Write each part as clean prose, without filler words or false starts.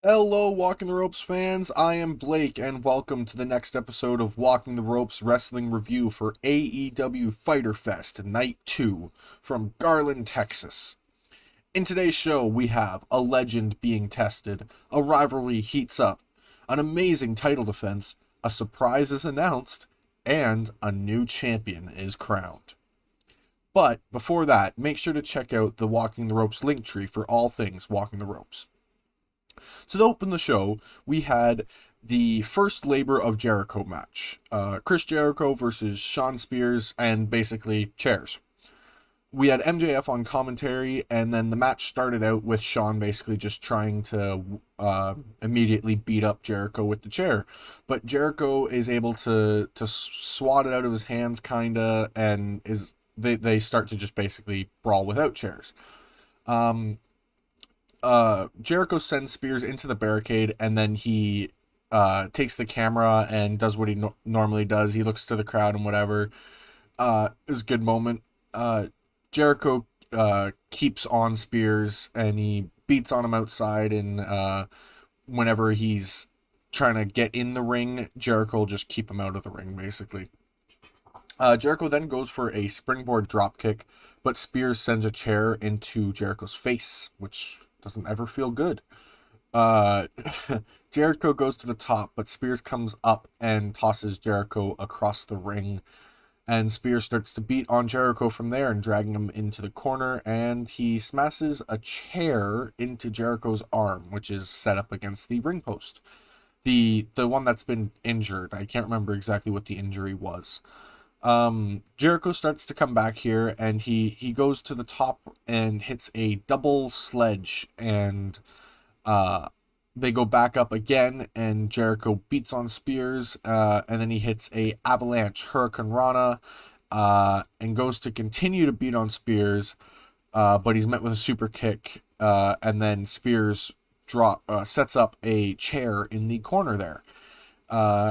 Hello, Walking the Ropes fans. I am Blake, and welcome to the next episode of Walking the Ropes Wrestling Review for AEW Fyter Fest Night 2 from Garland, Texas. In today's show, we have a legend being tested, a rivalry heats up, an amazing title defense, a surprise is announced, and a new champion is crowned. But before that, make sure to check out the Walking the Ropes link tree for all things Walking the Ropes. So to open the show, we had the first Labor of Jericho match. Chris Jericho versus Shawn Spears, and basically chairs. We had MJF on commentary, and then the match started out with Shawn basically just trying to immediately beat up Jericho with the chair. But Jericho is able to swat it out of his hands, kinda, and they start to just basically brawl without chairs. Jericho sends Spears into the barricade, and then he takes the camera and does what he normally does. He looks to the crowd and whatever. Is a good moment. Jericho keeps on Spears, and he beats on him outside, and whenever he's trying to get in the ring, Jericho will just keep him out of the ring, basically. Jericho then goes for a springboard dropkick, but Spears sends a chair into Jericho's face, which doesn't ever feel good. Uh, Jericho goes to the top, but Spears comes up and tosses Jericho across the ring. And Spears starts to beat on Jericho from there and dragging him into the corner. And he smashes a chair into Jericho's arm, which is set up against the ring post. The one that's been injured. I can't remember exactly what the injury was. Jericho starts to come back here, and he goes to the top and hits a double sledge, and they go back up again, and Jericho beats on Spears, and then he hits a avalanche Hurricane Rana, and goes to continue to beat on Spears, but he's met with a super kick, and then Spears sets up a chair in the corner there.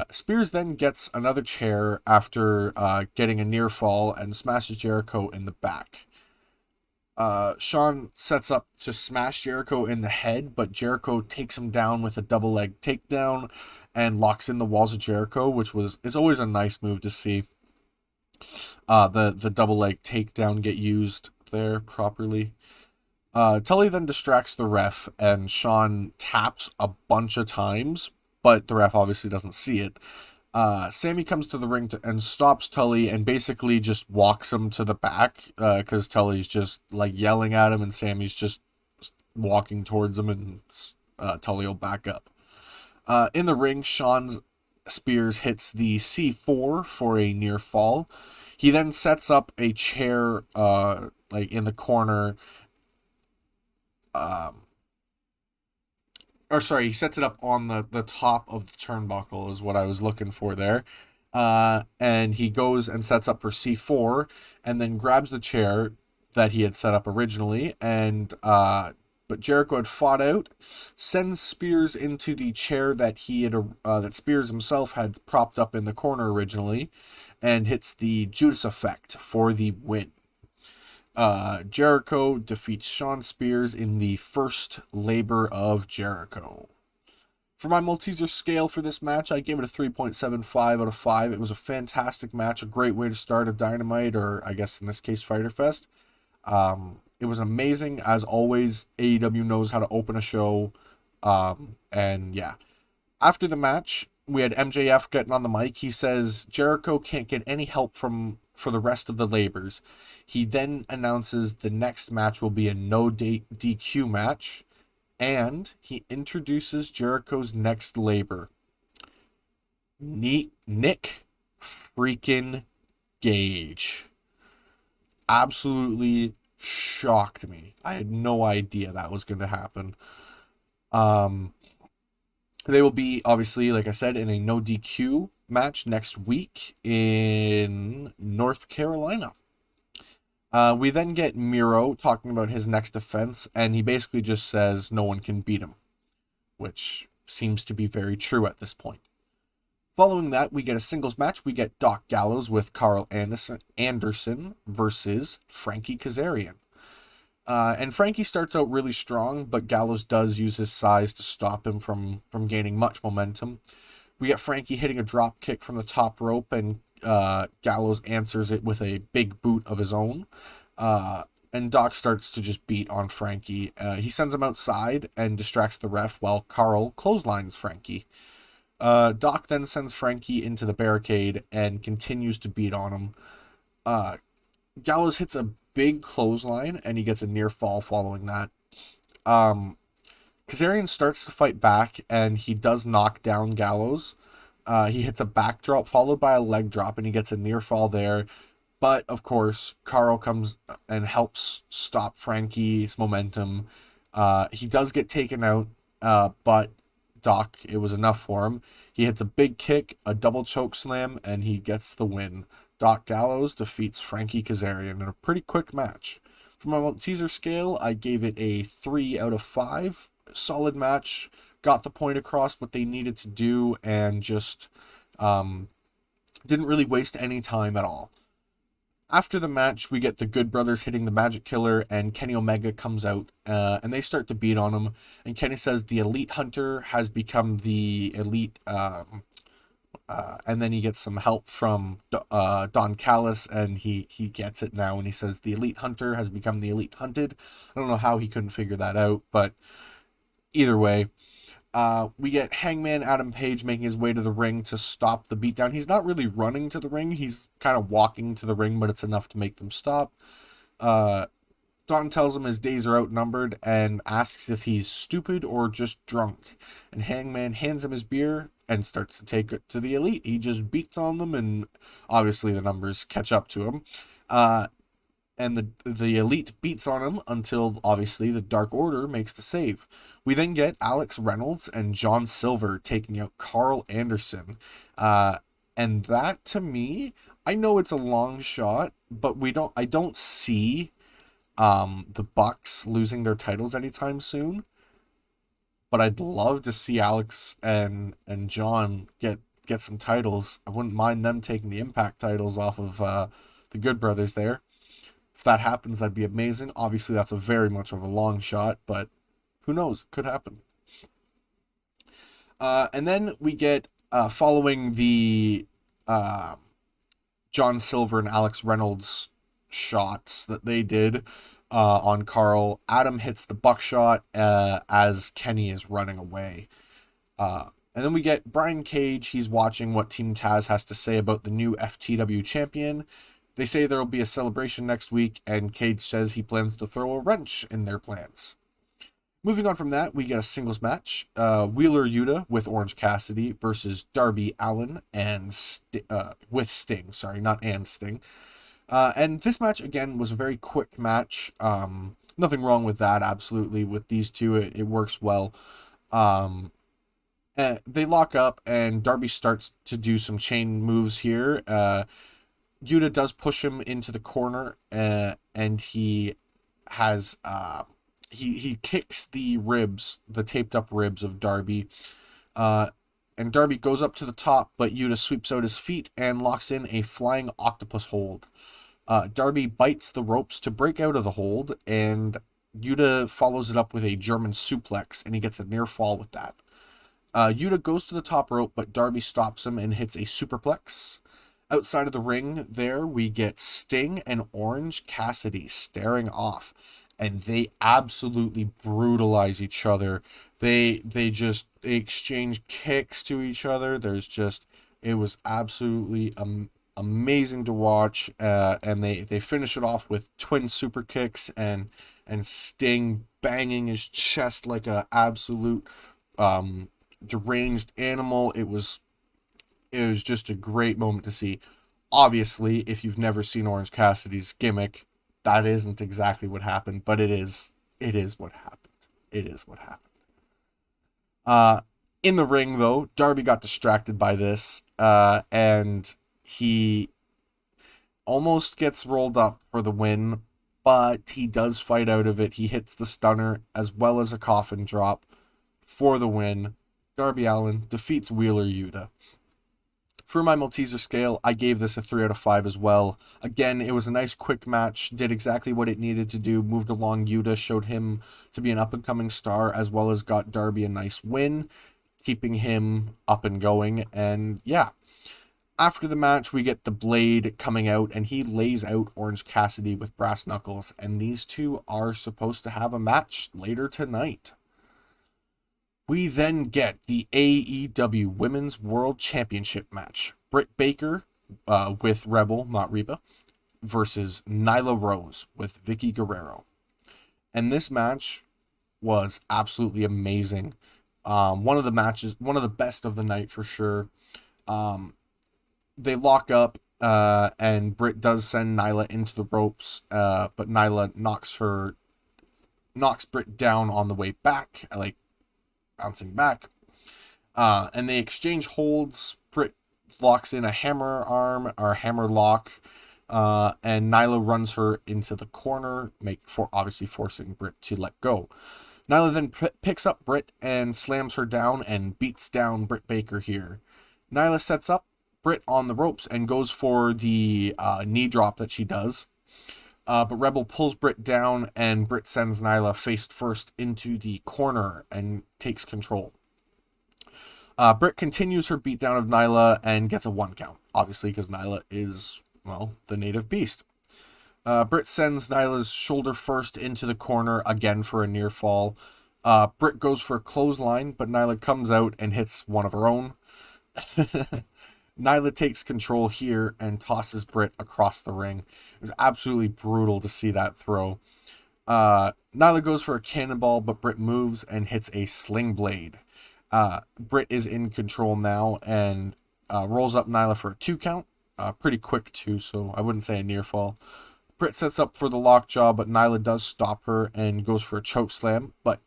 Spears then gets another chair after getting a near fall and smashes Jericho in the back. Shawn sets up to smash Jericho in the head, but Jericho takes him down with a double leg takedown and locks in the walls of Jericho, which is always a nice move to see. The double leg takedown get used there properly. Tully then distracts the ref, and Shawn taps a bunch of times, but the ref obviously doesn't see it. Sammy comes to the ring and stops Tully and basically just walks him to the back, because Tully's just like yelling at him, and Sammy's just walking towards him, and Tully will back up. In the ring, Shawn Spears hits the C4 for a near fall. He then sets up a chair like in the corner. He sets it up on the top of the turnbuckle is what I was looking for there. And he goes and sets up for C4, and then grabs the chair that he had set up originally, and but Jericho had fought out, sends Spears into the chair that that Spears himself had propped up in the corner originally, and hits the Judas effect for the win. Jericho defeats Shawn Spears in the first Labor of Jericho. For my Malteser scale for this match, I gave it a 3.75 out of 5. It was a fantastic match, a great way to start a Dynamite, or I guess in this case, Fyter Fest. It was amazing. As always, AEW knows how to open a show. And yeah. After the match, we had MJF getting on the mic. He says Jericho can't get any help for the rest of the labors. He then announces the next match will be a no DQ match, and he introduces Jericho's next labor. Nick freaking Gage. Absolutely shocked me. I had no idea that was going to happen. They will be, obviously, like I said, in a no DQ match next week in North Carolina. We then get Miro talking about his next defense, and he basically just says no one can beat him, which seems to be very true at this point. Following that, we get a singles match. We get Doc Gallows with Carl Anderson versus Frankie Kazarian. And Frankie starts out really strong, but Gallows does use his size to stop him from gaining much momentum. We get Frankie hitting a drop kick from the top rope, and Gallows answers it with a big boot of his own. Uh, and Doc starts to just beat on Frankie. He sends him outside and distracts the ref while Carl clotheslines Frankie. Doc then sends Frankie into the barricade and continues to beat on him. Uh, Gallows hits a big clothesline and he gets a near fall following that. Um, Kazarian starts to fight back and he does knock down Gallows. He hits a backdrop followed by a leg drop and he gets a near fall there. But of course, Carl comes and helps stop Frankie's momentum. He does get taken out, but Doc, it was enough for him. He hits a big kick, a double choke slam, and he gets the win. Doc Gallows defeats Frankie Kazarian in a pretty quick match. From a teaser scale, I gave it a 3 out of 5. Solid match, got the point across what they needed to do, and just didn't really waste any time at all. After the match, we get the Good Brothers hitting the Magic Killer, and Kenny Omega comes out, and they start to beat on him. And Kenny says the Elite Hunter has become the Elite, and then he gets some help from Don Callis, and he gets it now, and he says the Elite Hunter has become the Elite Hunted. I don't know how he couldn't figure that out, but either way. We get Hangman Adam Page making his way to the ring to stop the beatdown. He's not really running to the ring. He's kind of walking to the ring, but it's enough to make them stop. Don tells him his days are outnumbered and asks if he's stupid or just drunk. And Hangman hands him his beer and starts to take it to the Elite. He just beats on them, and obviously the numbers catch up to him. And the Elite beats on him until, obviously, the Dark Order makes the save. We then get Alex Reynolds and John Silver taking out Carl Anderson. And that, to me, I know it's a long shot, but I don't see the Bucks losing their titles anytime soon. But I'd love to see Alex and John get some titles. I wouldn't mind them taking the Impact titles off of the Good Brothers there. If that happens, that'd be amazing. Obviously, that's a very much of a long shot, but who knows? Could happen. And then we get, following the John Silver and Alex Reynolds shots that they did on Carl, Adam hits the buckshot as Kenny is running away. And then we get Brian Cage. He's watching what Team Taz has to say about the new FTW champion. They say there will be a celebration next week, and Cage says he plans to throw a wrench in their plans. Moving on from that, we get a singles match. Wheeler Yuta with Orange Cassidy versus Darby Allin and with Sting. Sorry, not and Sting. And this match, again, was a very quick match. Nothing wrong with that, absolutely. With these two, it works well. They lock up, and Darby starts to do some chain moves here. Yuta does push him into the corner, and he has he kicks the taped up ribs of Darby, and Darby goes up to the top, but Yuta sweeps out his feet and locks in a flying octopus hold. Darby bites the ropes to break out of the hold, and Yuta follows it up with a German suplex, and he gets a near fall with that. Yuta goes to the top rope, but Darby stops him and hits a superplex. Outside of the ring there, we get Sting and Orange Cassidy staring off, and they absolutely brutalize each other. They exchange kicks to each other. It was absolutely amazing to watch, and they finish it off with twin super kicks and Sting banging his chest like a absolute deranged animal. It was just a great moment to see. Obviously, if you've never seen Orange Cassidy's gimmick, that isn't exactly what happened, but it is what happened. It is what happened. In the ring, though, Darby got distracted by this, and he almost gets rolled up for the win, but he does fight out of it. He hits the stunner as well as a coffin drop for the win. Darby Allin defeats Wheeler Yuta. For my Malteser scale, I gave this a 3 out of 5 as well. Again, it was a nice quick match, did exactly what it needed to do, moved along Yuta, showed him to be an up-and-coming star, as well as got Darby a nice win, keeping him up and going, and yeah. After the match, we get the Blade coming out, and he lays out Orange Cassidy with brass knuckles, and these two are supposed to have a match later tonight. We then get the AEW Women's World Championship match. Britt Baker with Rebel, not Reba, versus Nyla Rose with Vicky Guerrero. And this match was absolutely amazing. One of the best of the night for sure. They lock up, and Britt does send Nyla into the ropes, but Nyla knocks Britt down on the way back, like bouncing back. And they exchange holds. Britt locks in a hammer arm or hammer lock, and Nyla runs her into the corner, obviously forcing Britt to let go. Nyla then picks up Britt and slams her down and beats down Britt Baker here. Nyla sets up Britt on the ropes and goes for the knee drop that she does. But Rebel pulls Britt down, and Britt sends Nyla face first into the corner and takes control. Britt continues her beatdown of Nyla and gets a 1 count, obviously because Nyla is, well, the native beast. Britt sends Nyla's shoulder first into the corner again for a near fall. Britt goes for a clothesline, but Nyla comes out and hits one of her own. Nyla takes control here and tosses Britt across the ring. It was absolutely brutal to see that throw. Nyla goes for a cannonball, but Britt moves and hits a sling blade. Britt is in control now and rolls up Nyla for a 2 count. Pretty quick too, so I wouldn't say a near fall. Britt sets up for the lockjaw, but Nyla does stop her and goes for a choke slam, but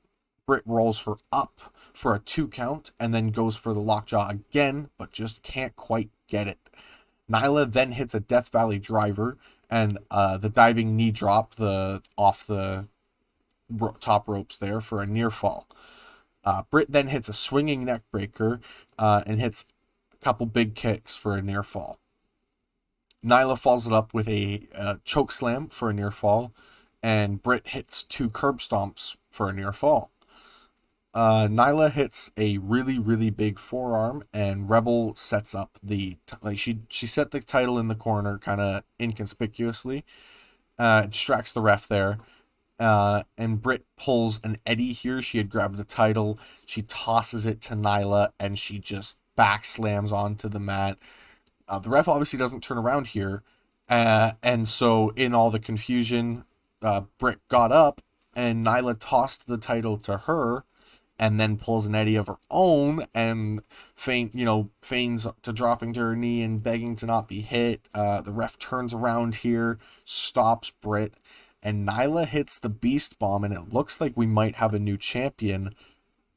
Britt rolls her up for a 2 count and then goes for the lockjaw again, but just can't quite get it. Nyla then hits a Death Valley driver and the diving knee drop off the top ropes there for a near fall. Britt then hits a swinging neck breaker and hits a couple big kicks for a near fall. Nyla follows it up with a choke slam for a near fall, and Britt hits 2 curb stomps for a near fall. Nyla hits a really, really big forearm, and Rebel sets up she set the title in the corner kind of inconspicuously, distracts the ref there, and Britt pulls an Eddie here. She had grabbed the title, she tosses it to Nyla, and she just back slams onto the mat. The ref obviously doesn't turn around here, and so in all the confusion, Britt got up, and Nyla tossed the title to her, and then pulls an Eddie of her own and feigns to dropping to her knee and begging to not be hit. The ref turns around here, stops Britt, and Nyla hits the Beast Bomb, and it looks like we might have a new champion,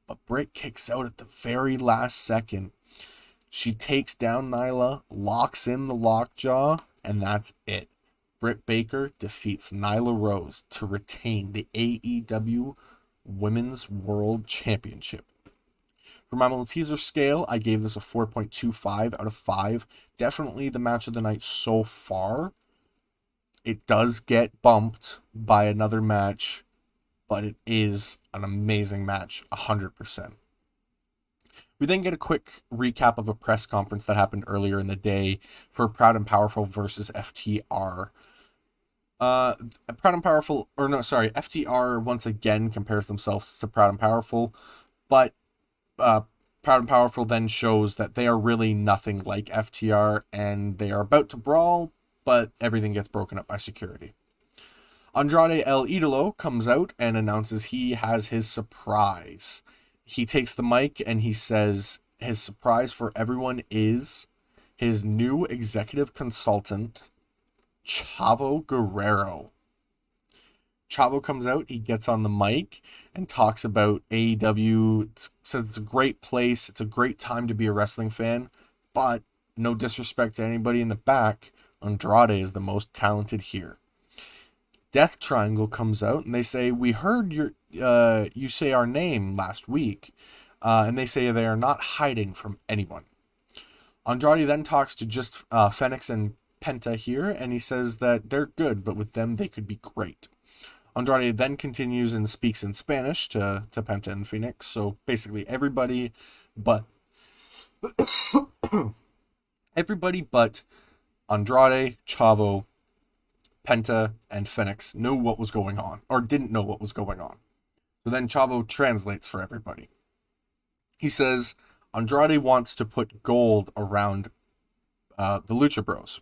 but Britt kicks out at the very last second. She takes down Nyla, locks in the lockjaw, and that's it. Britt Baker defeats Nyla Rose to retain the AEW Women's World Championship. For my Malteser scale, I gave this a 4.25 out of 5. Definitely the match of the night so far. It does get bumped by another match, but it is an amazing match, 100%. We then get a quick recap of a press conference that happened earlier in the day for Proud and Powerful versus FTR. FTR once again compares themselves to Proud and Powerful, but Proud and Powerful then shows that they are really nothing like FTR, and they are about to brawl, but everything gets broken up by security. Andrade El Idolo comes out and announces he has his surprise. He takes the mic and he says his surprise for everyone is his new executive consultant, Chavo Guerrero. Chavo comes out, he gets on the mic and talks about AEW, says it's a great place, it's a great time to be a wrestling fan, but no disrespect to anybody in the back, Andrade is the most talented here. Death Triangle comes out and they say, we heard you say our name last week, and they say they are not hiding from anyone. Andrade then talks to just Fenix and Penta here, and he says that they're good, but with them they could be great. Andrade then continues and speaks in Spanish to Penta and Phoenix. So basically everybody but everybody but Andrade, Chavo, Penta, and Phoenix knew what was going on, or didn't know what was going on. So then Chavo translates for everybody. He says Andrade wants to put gold around the Lucha Bros.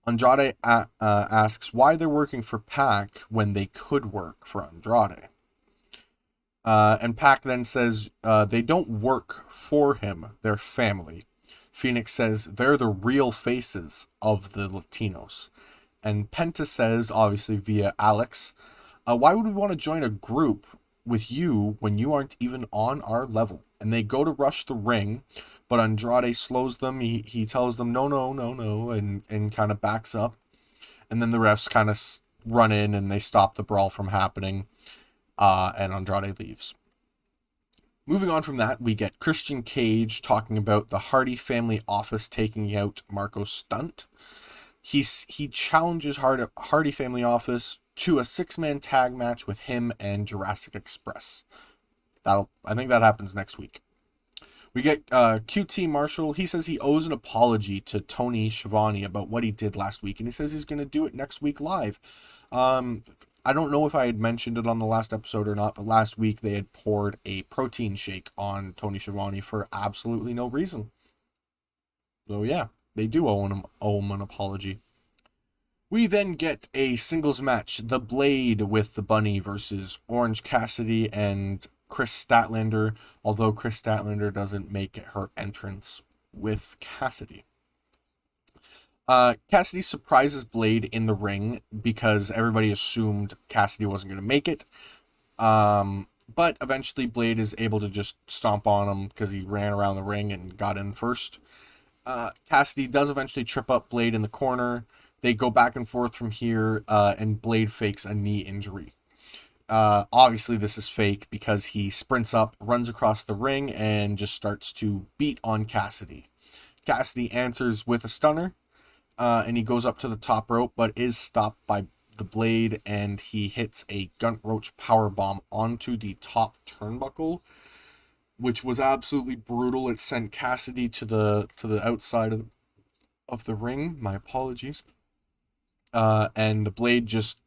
Andrade asks why they're working for Pac when they could work for Andrade. And Pac then says they don't work for him, they're family. Phoenix says they're the real faces of the Latinos. And Penta says, obviously via Alex, why would we want to join a group with you when you aren't even on our level? And they go to rush the ring, but Andrade slows them. He tells them, no, and kind of backs up. And then the refs kind of run in and they stop the brawl from happening. And Andrade leaves. Moving on from that, we get Christian Cage talking about the Hardy family office taking out Marco Stunt. He challenges Hardy family office to a 6-man tag match with him and Jurassic Express. I think that happens next week. We get QT Marshall. He says he owes an apology to Tony Schiavone about what he did last week, and he says he's going to do it next week live. I don't know if I had mentioned it on the last episode or not, but last week they had poured a protein shake on Tony Schiavone for absolutely no reason. So yeah, they do owe him an apology. We then get a singles match, The Blade with the Bunny versus Orange Cassidy and Chris Statlander, although Chris Statlander doesn't make her entrance with Cassidy. Cassidy surprises Blade in the ring because everybody assumed Cassidy wasn't going to make it. But eventually Blade is able to just stomp on him because he ran around the ring and got in first. Cassidy does eventually trip up Blade in the corner. They go back and forth from here, and Blade fakes a knee injury. Obviously this is fake because he sprints up, runs across the ring, and just starts to beat on Cassidy. Cassidy answers with a stunner, and he goes up to the top rope, but is stopped by the Blade, and he hits a Gun Roach powerbomb onto the top turnbuckle, which was absolutely brutal. It sent Cassidy to the outside of the ring. My apologies. And the Blade just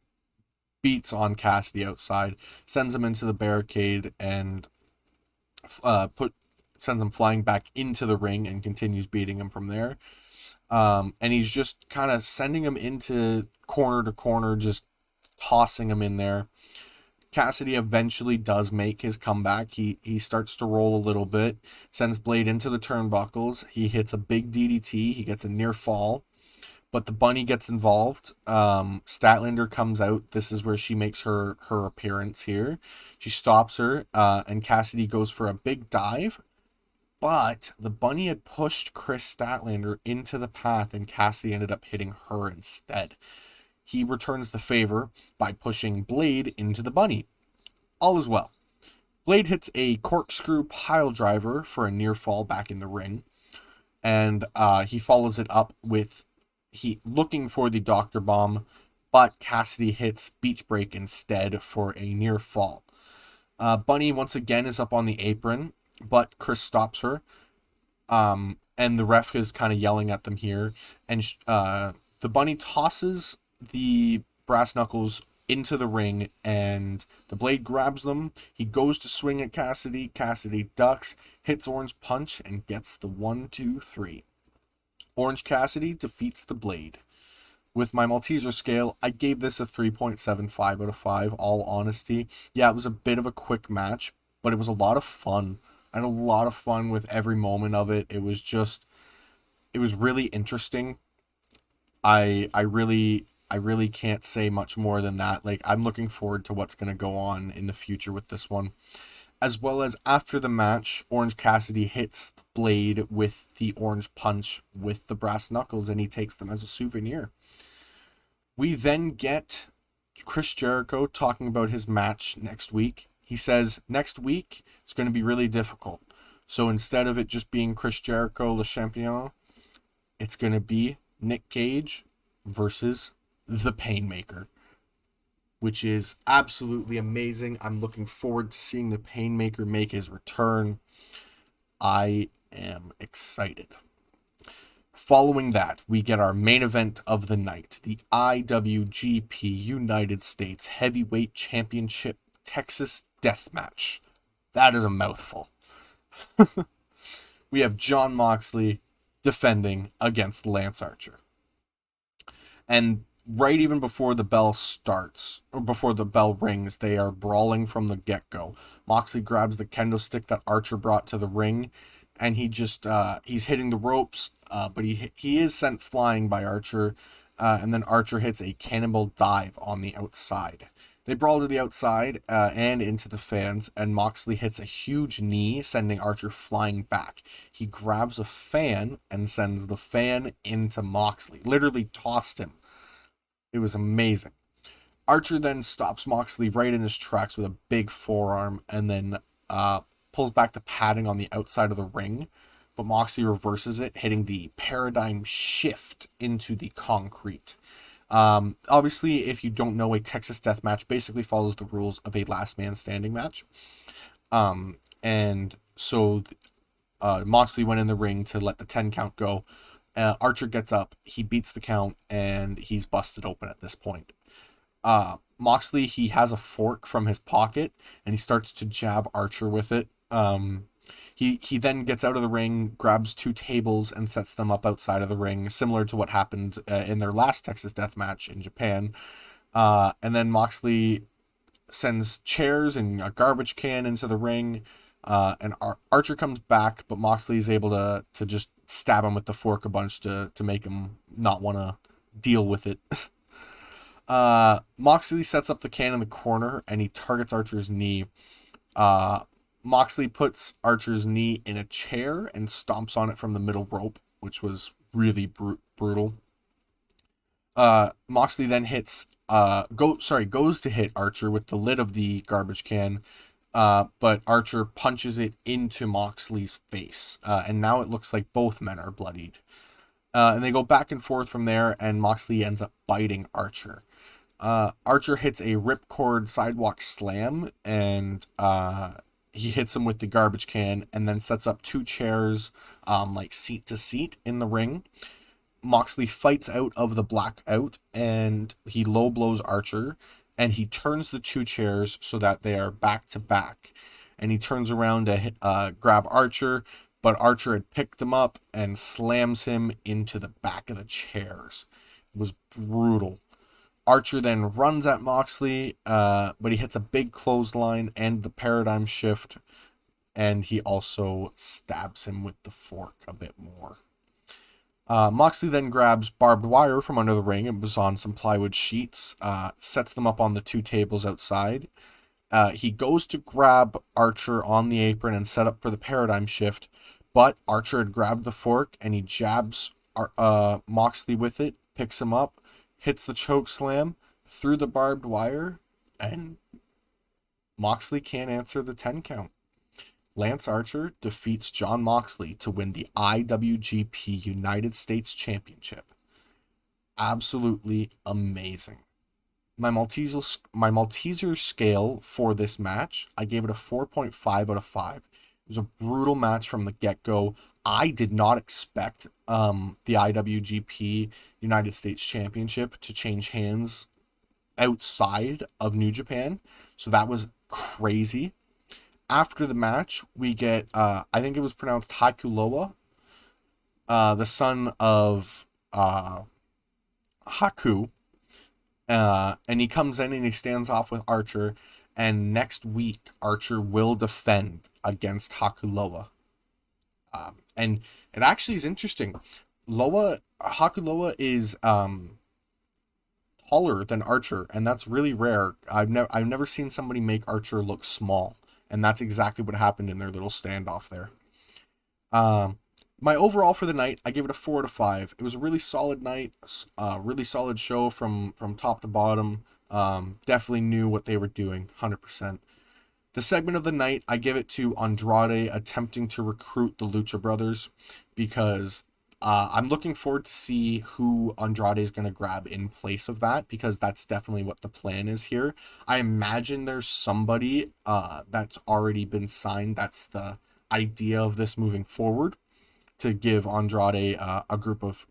beats on Cassidy outside, sends him into the barricade, and sends him flying back into the ring and continues beating him from there. And he's just kind of sending him into corner to corner, just tossing him in there. Cassidy eventually does make his comeback. He starts to roll a little bit, sends Blade into the turnbuckles. He hits a big DDT. He gets a near fall, but the Bunny gets involved. Statlander comes out. This is where she makes her appearance here. She stops her, and Cassidy goes for a big dive. But the Bunny had pushed Chris Statlander into the path, and Cassidy ended up hitting her instead. He returns the favor by pushing Blade into the Bunny. All is well. Blade hits a corkscrew pile driver for a near fall back in the ring, and he follows it up with looking for the Doctor Bomb, but Cassidy hits Beach Break instead for a near fall. Bunny once again is up on the apron, but Chris stops her, and the ref is kind of yelling at them here, and the Bunny tosses the brass knuckles into the ring, and the Blade grabs them. He goes to swing at Cassidy. Cassidy ducks, hits Orange Punch, and gets the 1-2-3. Orange Cassidy defeats the Blade. With my Malteser scale, I gave this a 3.75 out of 5, all honesty. Yeah, it was a bit of a quick match, but it was a lot of fun. I had a lot of fun with every moment of it. It was really interesting. I really can't say much more than that. Like, I'm looking forward to what's going to go on in the future with this one. As well as after the match, Orange Cassidy hits Blade with the Orange Punch with the brass knuckles, and he takes them as a souvenir. We then get Chris Jericho talking about his match next week. He says next week it's going to be really difficult. So instead of it just being Chris Jericho, Le Champion, It's going to be Nick Gage versus the Painmaker, which is absolutely amazing. I'm looking forward to seeing the Painmaker make his return. I am excited. Following that, we get our main event of the night, the IWGP United States Heavyweight Championship Texas Death Match. That is a mouthful. We have Jon Moxley defending against Lance Archer. And right even before the bell starts, or before the bell rings, they are brawling from the get-go. Moxley grabs the kendo stick that Archer brought to the ring, and he's hitting the ropes, but he is sent flying by Archer, and then Archer hits a cannonball dive on the outside. They brawl to the outside and into the fans, and Moxley hits a huge knee, sending Archer flying back. He grabs a fan and sends the fan into Moxley, literally tossed him. It was amazing. Archer then stops Moxley right in his tracks with a big forearm, and then pulls back the padding on the outside of the ring, but Moxley reverses it, hitting the paradigm shift into the concrete. Obviously, if you don't know, a Texas Death Match basically follows the rules of a last man standing match. And so Moxley went in the ring to let the 10 count go. Archer gets up, he beats the count, and he's busted open at this point. Moxley, he has a fork from his pocket, and he starts to jab Archer with it. He then gets out of the ring, grabs 2 tables, and sets them up outside of the ring, similar to what happened in their last Texas Death Match in Japan. And then Moxley sends chairs and a garbage can into the ring, and Archer comes back, but Moxley is able to just stab him with the fork a bunch to make him not want to deal with it. Moxley sets up the can in the corner, and he targets Archer's knee. Moxley puts Archer's knee in a chair and stomps on it from the middle rope, which was really brutal. Moxley then goes to hit Archer with the lid of the garbage can, but Archer punches it into Moxley's face, and now it looks like both men are bloodied. And they go back and forth from there, and Moxley ends up biting Archer. Archer hits a ripcord sidewalk slam, and he hits him with the garbage can, and then sets up 2 chairs, like seat to seat in the ring. Moxley fights out of the blackout, and he low blows Archer, and he turns the 2 chairs so that they are back to back. And he turns around to grab Archer, but Archer had picked him up and slams him into the back of the chairs. It was brutal. Archer then runs at Moxley, but he hits a big clothesline and the paradigm shift, and he also stabs him with the fork a bit more. Moxley then grabs barbed wire from under the ring. It was on some plywood sheets, sets them up on the 2 tables outside. He goes to grab Archer on the apron and set up for the paradigm shift, but Archer had grabbed the fork, and he jabs Moxley with it, picks him up, hits the choke slam through the barbed wire, and Moxley can't answer the 10 count. Lance Archer defeats Jon Moxley to win the IWGP United States Championship. Absolutely amazing. My Malteser scale for this match, I gave it a 4.5 out of 5. It was a brutal match from the get-go. I did not expect the IWGP United States Championship to change hands outside of New Japan, so that was crazy. After the match, we get, I think it was pronounced Hakuloa, the son of Haku, and he comes in and he stands off with Archer, and next week, Archer will defend against Hakuloa. And it actually is interesting. Hakuloa is taller than Archer, and that's really rare. I've never seen somebody make Archer look small, and that's exactly what happened in their little standoff there. My overall for the night, I gave it a 4 out of 5. It was a really solid night, really solid show from top to bottom. Definitely knew what they were doing, 100%. The segment of the night, I give it to Andrade attempting to recruit the Lucha Brothers, because I'm looking forward to see who Andrade is going to grab in place of that, because that's definitely what the plan is here. I imagine there's somebody that's already been signed. That's the idea of this moving forward, to give Andrade a group of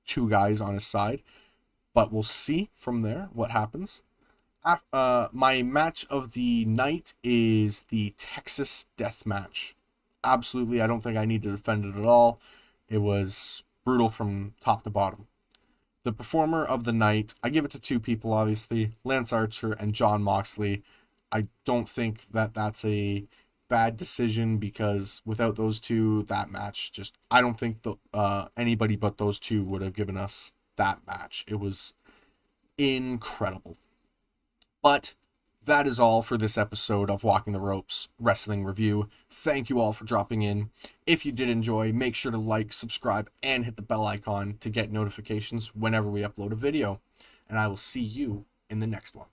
2 guys on his side. But we'll see from there what happens. My match of the night is the Texas Death Match. Absolutely, I don't think I need to defend it at all. It was brutal from top to bottom. The performer of the night, I give it to 2 people, obviously, Lance Archer and Jon Moxley. I don't think that that's a bad decision, because without those 2, that match just, I don't think anybody but those 2 would have given us that match. It was incredible. But that is all for this episode of Walking the Ropes Wrestling Review. Thank you all for dropping in. If you did enjoy, make sure to like, subscribe, and hit the bell icon to get notifications whenever we upload a video. And I will see you in the next one.